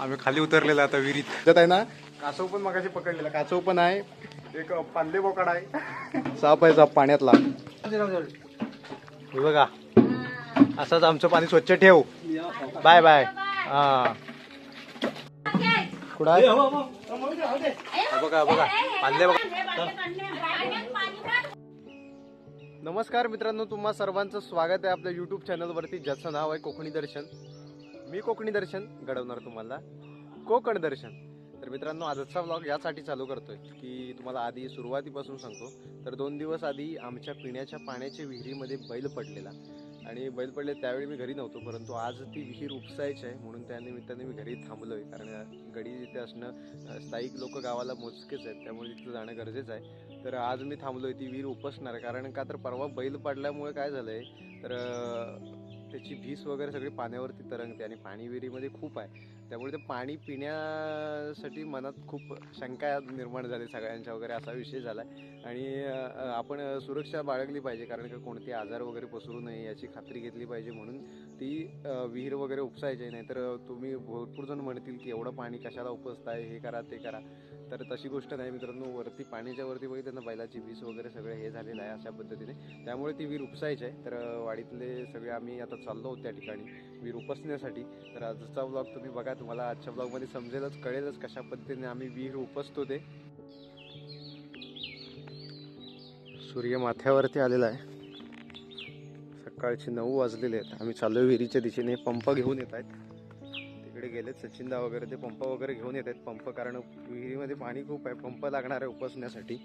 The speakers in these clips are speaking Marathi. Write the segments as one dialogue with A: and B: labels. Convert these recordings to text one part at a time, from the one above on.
A: आम्ही खाली उतरलेला आता विहिरीत. त्यात आहे ना कासव पण मगाशी पकडलेला, कासव पण आहे, एक पांदे बोकड आहे, साप आहे, साप पाण्यातला. हे बघा, असंच आमचं पाणी स्वच्छ ठेव. Bye bye. हा कुठं आहे? बघा बघा पांदे बघा. नमस्कार मित्रांनो, तुम्हा सर्वांचं स्वागत आहे आपल्या यूट्यूब चॅनलवरती, ज्याचं नाव आहे कोकणी दर्शन. मी कोकणी दर्शन घडवणार तुम्हाला कोकण दर्शन. तर मित्रांनो, आजचा व्लॉग यासाठी चालू करतोय की तुम्हाला आधी सुरुवातीपासून सांगतो. तर 2 दिवस आधी आमच्या पिण्याच्या पाण्याच्या विहिरीमध्ये बैल पडलेला, आणि बैल पडले त्यावेळी मी घरी नव्हतो, परंतु आज ती विहीर उपसायची आहे म्हणून त्या निमित्ताने मी घरी थांबलोय. कारण गडी तिथे असणं, स्थायिक लोक गावाला मोजकेच आहेत, त्यामुळे तिथं जाणं गरजेचं आहे. तर आज मी थांबलोय, ती विहीर उपसणार. कारण का तर परवा बैल पडल्यामुळे काय झालंय, तर त्याची भीस वगैरे सगळी पाण्यावरती तरंगते आणि पाणी विहिरीमध्ये खूप आहे, त्यामुळे ते पाणी पिण्यासाठी मनात खूप शंका निर्माण झाली सगळ्यांच्या वगैरे, असा विषय झाला. आणि आपण सुरक्षा बाळगली पाहिजे, कारण का कोणते आजार वगैरे पसरू नये याची खात्री घेतली पाहिजे, म्हणून ती विहीर वगैरे उपसायची नाही. तर तुम्ही भरपूर जण म्हणतील की एवढं पाणी कशाला उपसताय, हे करा ते करा. तर तशी गोष्ट नाही मित्रांनो, वरती पाण्याच्या वरती बघितलं ना, बैलाची भीस वगैरे सगळं हे झालेलं आहे अशा पद्धतीने, त्यामुळे ती विहीर उपसायची आहे. तर वाडीतले सगळे आम्ही आता चाललो आहोत त्या ठिकाणी विहीर उपसण्यासाठी. तर आजचा व्लॉग तुम्ही बघा, तुम्हाला आजच्या व्लॉगमध्ये समजेलच, कळेलच कशा पद्धतीने आम्ही विहीर उपसतो ते. सूर्य माथ्यावरती आलेला आहे, सकाळचे 9 वाजलेले आहेत. आम्ही चाललो विहिरीच्या दिशेने. पंप घेऊन येत आहेत, तिकडे गेलेत सचिनदा वगैरे, ते पंप वगैरे घेऊन येत आहेत. पंप, कारण विहिरीमध्ये पाणी खूप आहे, पंप लागणार आहे उपसण्यासाठी.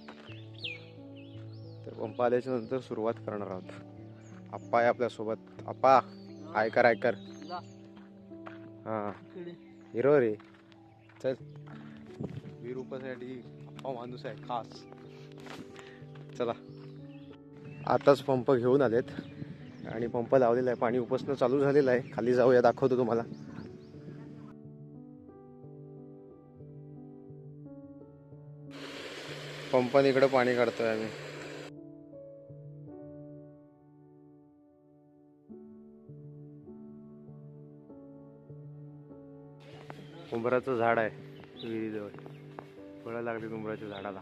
A: तर पंप आल्याच्या नंतर सुरुवात करणार आहोत. आप्पा आहे आपल्यासोबत. आप्पा ऐकर ऐकर. हा हिरो रे, चल. विहीर उपसण्यासाठी आप्पा माणूस आहे खास. चला, आताच पंप घेऊन आलेत आणि पंप लावलेला आहे, पाणी उपसणं चालू झालेलं आहे. खाली जाऊया, दाखवतो तुम्हाला. पंपाने इकडे पाणी काढतोय आम्ही. उंबराचं झाड आहे विहिरीजवळ, फळं लागली उंबराच्या झाडाला.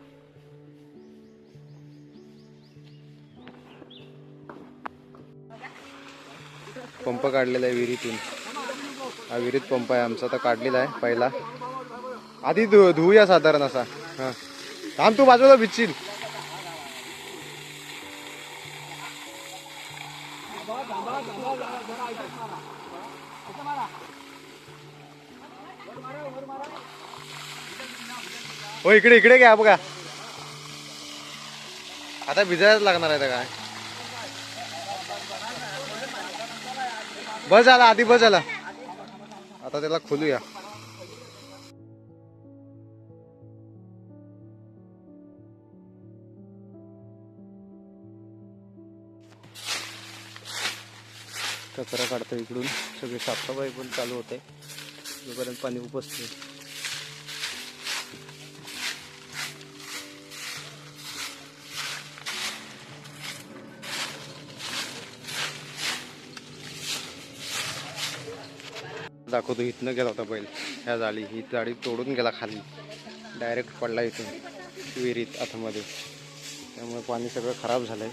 A: पंप काढलेला आहे विहिरीतून. हा विहिरीत पंप आहे आमचा, आता काढलेला आहे पहिला. आधी धुऊया साधारण असा. हा थांब, तू बाजूला भिजशील. हो इकडे इकडे घ्या बघा, आता भिजायलाच लागणार आहे काय. बस झाला, आधी बस झाला, आता त्याला खोलूया. कचरा काढतो इकडून, सगळी साफसफाई पण चालू होते जोपर्यंत पाणी उपसते. दाखवतो, इथनं गेला होता बैल, ह्या जाळी, ही जाळी तोडून गेला खाली, डायरेक्ट पडला इथून विहिरीत आतमध्ये, त्यामुळे पाणी सगळं खराब झालंय.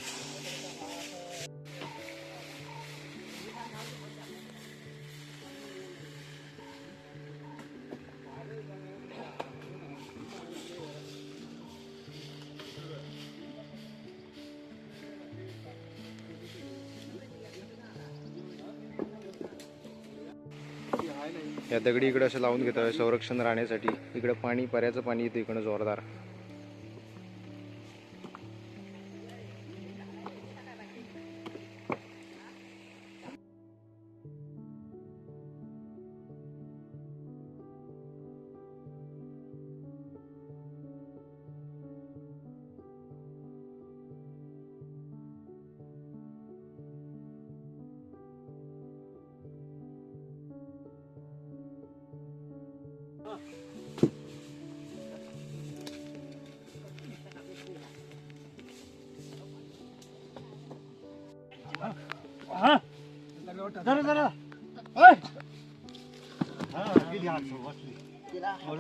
A: या दगडी इकडे असं लावून घेतोय संरक्षण राहण्यासाठी. इकडे पाणी, पर्याचं पाणी येतं इकडं जोरदार.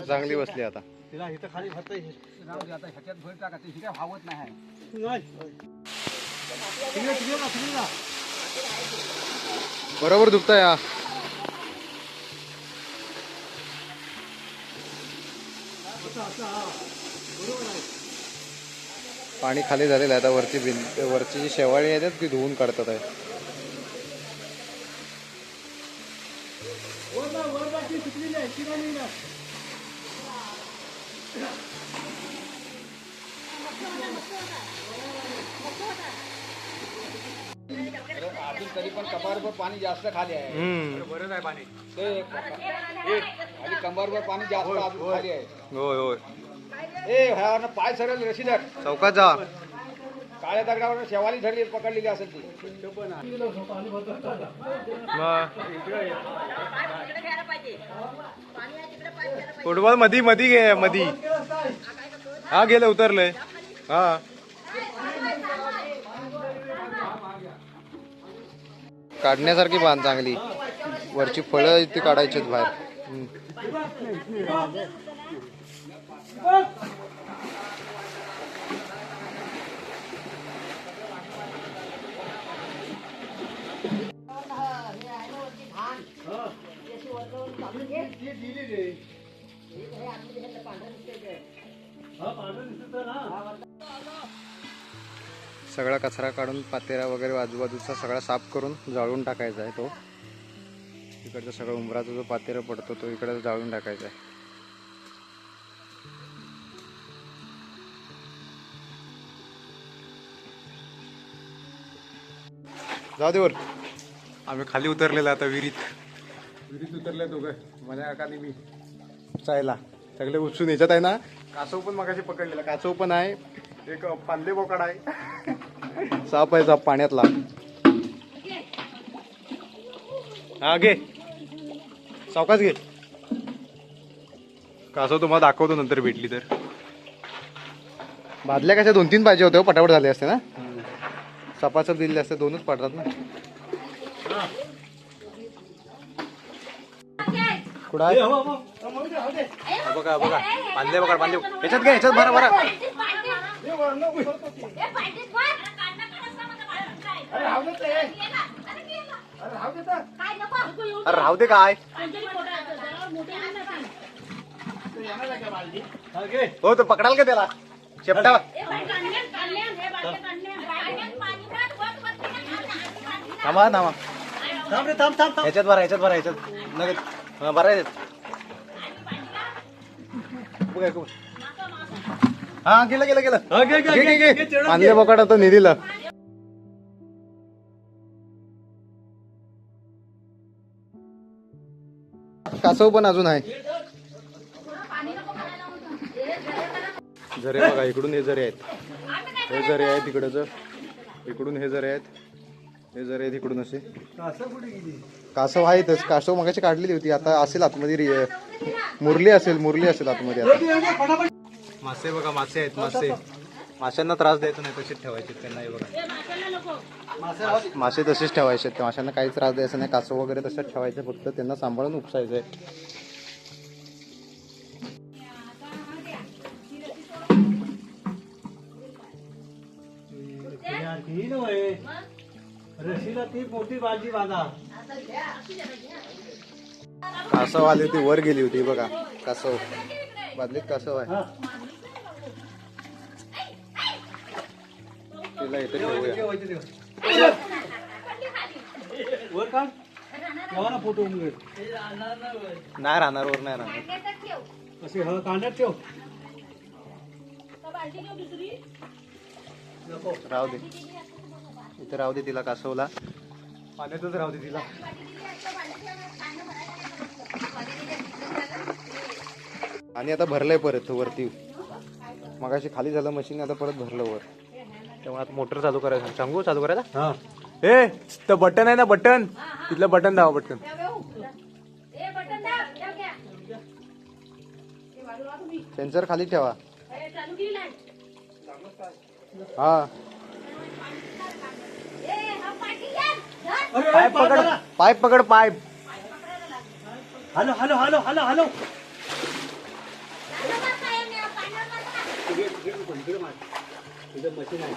A: चांगली बसली आता.
B: तिला इथं खाली फक्त राहू दे आता ह्याच्यात भर टाका ते काय भावत नाही.
A: बरोबर दुखतंय हा. पाणी खाली झालेलं आहे आता. वरची भिंत, वरची जी शेवाळी आहेत ती धुवून काढतात आहे.
B: तरी पण कमरभर पाणी जास्त खाली आहे. बरंच आहे पाणी ते खाली कमरभर पाणी जास्त अजून खाली आहे.
A: होय होय.
B: ए ह्यावरनं पाय सरळ रशीदर
A: चौकात जा.
B: काळ्या दगडावर शेवाली धरली पकडलेली असेल ती.
A: फुटबॉल मधी मधी गे मधी. हा गेलं उतरलंय. हा काढण्यासारखी बांध चांगली. वरची फळं इथे काढायची बाहेर. सगळा कचरा काढून पातेरा वगैरे आजूबाजूचा सगळा साफ करून जाळून टाकायचा आहे. तो इकडचा सगळा उंबराचा जो पातेरा पडतो तो इकडे जाळून टाकायचा आहे. जाऊ दे वर. आम्ही खाली उतरलेला आता विहिरीत उतरले दोघं. माझ्या काकाने मी चायला सगळे उचलून याच्यात आहे ना. कासव पण मगाशी पकडलेला. कासव पण आहे. एक पांदे बोकड आहे. साप आहे साप पाण्यातला. हा घे सावकाश घे. कासव तुम्हाला दाखवतो नंतर भेटली तर. भाजल्या कशा 2-3 पाहिजे होते. पटापट झाले असते ना. सापाचं दिले असते 2च पडतात ना. कुठं आहे? बघा बघा बांधले बघा बांधले. याच्यात घे याच्यात भरा भरा. अरे राहू दे काय. हो तो पकडाल का त्याला शेपटा. थांबा थांबा. याच्यात भरा याच्यात भरा याच्यात नगद भरा याच्यात. हा गेलं गेलं गेलं. आणले बोकाड आता निधीला. कासव पण अजून आहे. झरे बघा इकडून हे झरे आहेत. हे झरे आहेत इकडचं. इकडून हे झरे आहेत. हे झरे आहेत इकडून असे. कासव आहेतच. कासव मगाशी काढलेली होती. आता असेल आतमध्ये. मुरली असेल आतमध्ये आता. मासे बघा मासे आहेत. माशांना त्रास द्यायचा नाही. तसेच ठेवायचे त्यांना. हे बघा मासे तसेच ठेवायचे. माशांना काही त्रास द्यायचा नाही. कासव वगैरे तसेच ठेवायचे. फक्त त्यांना सांभाळून उपसायचंय. कासव आली होती वर गेली होती बघा. कासव बादलीत कासव आहे. तिला इथे ठेवूया. नाही राहणार वर नाही राहणार. राहू दे इथे राहू दे तिला. कासवला पाण्यातच राहू दे तिला. आणि आता भरलंय परत वरती. मगाशी खाली झालं मशीन. आता परत भरलं वर. तेव्हा आता मोटर चालू करायचं. सांगू चालू करायला. ए तर बटन आहे ना. बटन तिथलं बटन दावा. बटन सेन्सर खाली ठेवा. हा पाईप पकड. पाईप पकड. Pipe
C: hello hello hello hello hello machine आहे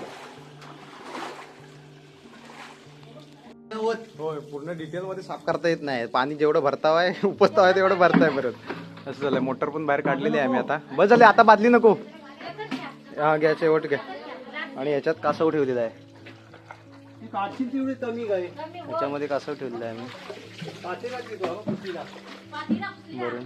A: होय, पूर्ण डिटेल मध्ये साफ करता येत नाही. पाणी जेवढं भरताव आहे उपसताव आहे तेवढं भरताय परत. असं झालंय. मोटर पण बाहेर काढलेली आहे आम्ही आता. बस झाले, आता बादली नको. हा घ्या, शेवट घ्या. आणि ह्याच्यात कासव ठेवलेला आहे.
C: काढशील तेवढी कमी काय
A: ह्याच्यामध्ये कासव ठेवलेला आहे आम्ही
C: पातेला देतो कुठीला
A: भरून.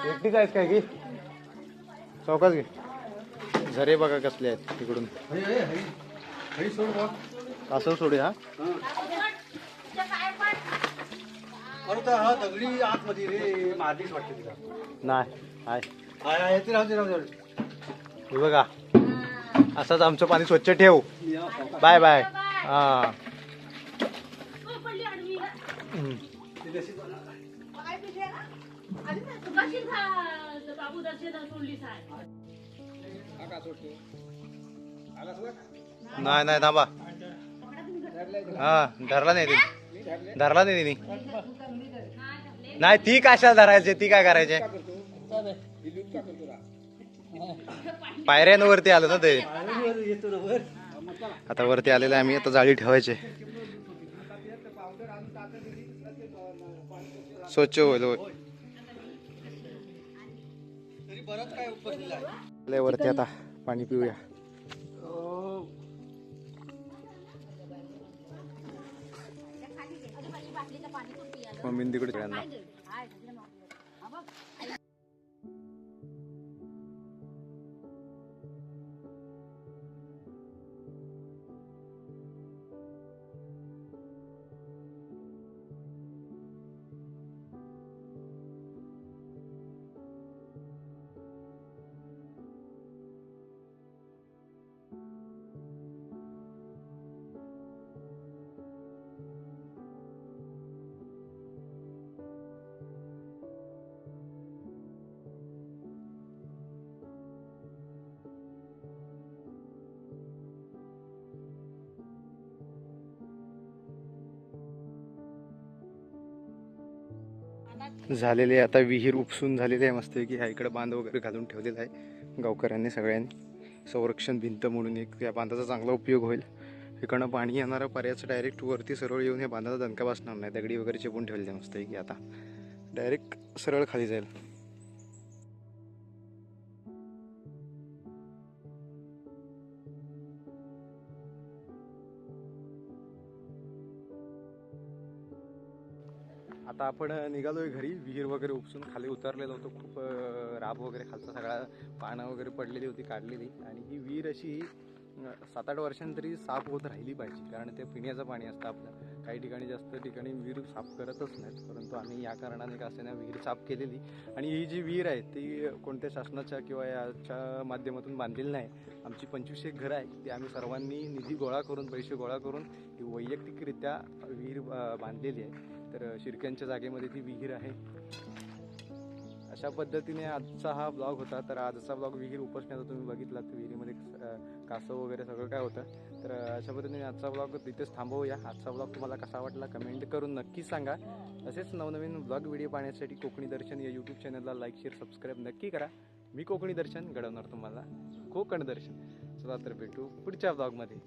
A: एकटीच आहेस काय की चौकाच घे. झरे बघा कसले आहेत तिकडून. कासव सोडे. हा
C: हा दगडी आतमध्ये रे मारलीच वाटते तिला.
A: नाही हाय
C: हाय हाय ते राहू दे राहू दे.
A: हे बघा, असंच आमचं पाणी स्वच्छ ठेव. Bye bye. हा नाही नाही थांबा. हा धरला नाही तिने. धरला नाही तिने. नाही ती कशाला धरायचे, ती काय करायचे. पायऱ्यांवरती आलं ना ते. आता वरती आलेलं आहे आम्ही. आता जाळी ठेवायचे. स्वच्छ होईल. वरती आता पाणी पिऊया. मम्मीन तिकडे सगळ्यांना. झालेले आता विहीर उपसून झालेली आहे मस्त की. ह्या इकडे बांध वगैरे घालून ठेवलेला आहे गावकऱ्यांनी सगळ्यांनी. संरक्षण भिंत म्हणून एक या बांधाचा चांगला उपयोग होईल. इकडनं पाणी येणारं पर्याच डायरेक्ट वरती सरळ येऊन या बांधाचा दणका बसणार नाही. दगडी वगैरे चिपून ठेवले मस्त की. आता डायरेक्ट सरळ खाली जाईल. आता आपण निघालोय घरी. विहीर वगैरे उपसून खाली उतरलेलो होतो. खूप राब वगैरे खालचा सगळा पानं वगैरे पडलेली होती, काढलेली. आणि ही विहीर अशी 7-8 वर्षांतरी साफ होत राहिली पाहिजे, कारण ते पिण्याचं पाणी असतं आपलं. काही ठिकाणी जास्त ठिकाणी विहीर साफ करतच नाहीत, परंतु आम्ही या कारणाने का असेना विहीर साफ केलेली. आणि ही जी विहीर आहे ती कोणत्या शासनाच्या किंवा याच्या माध्यमातून बांधलेली नाही. आमची 25 एक घरं आहे, ती आम्ही सर्वांनी निधी गोळा करून, पैसे गोळा करून ही वैयक्तिकरित्या विहीर बांधलेली आहे. तर शिरक्यांच्या जागेमध्ये ती विहीर आहे. अशा पद्धतीने आजचा हा ब्लॉग होता. तर आजचा ब्लॉग विहीर उपसण्याचा तुम्ही बघितला. विहिरीमध्ये कासव वगैरे सगळं काय होतं. तर अशा पद्धतीने आजचा ब्लॉग तिथेच थांबवूया. आजचा ब्लॉग तुम्हाला कसा वाटला कमेंट करून नक्की सांगा. असेच नवनवीन ब्लॉग व्हिडिओ पाहण्यासाठी कोकणी दर्शन या यूट्यूब चॅनलला लाईक शेअर सबस्क्राईब नक्की करा. मी कोकणी दर्शन घडवणार तुम्हाला कोकण दर्शन. चला तर भेटू पुढच्या ब्लॉगमध्ये.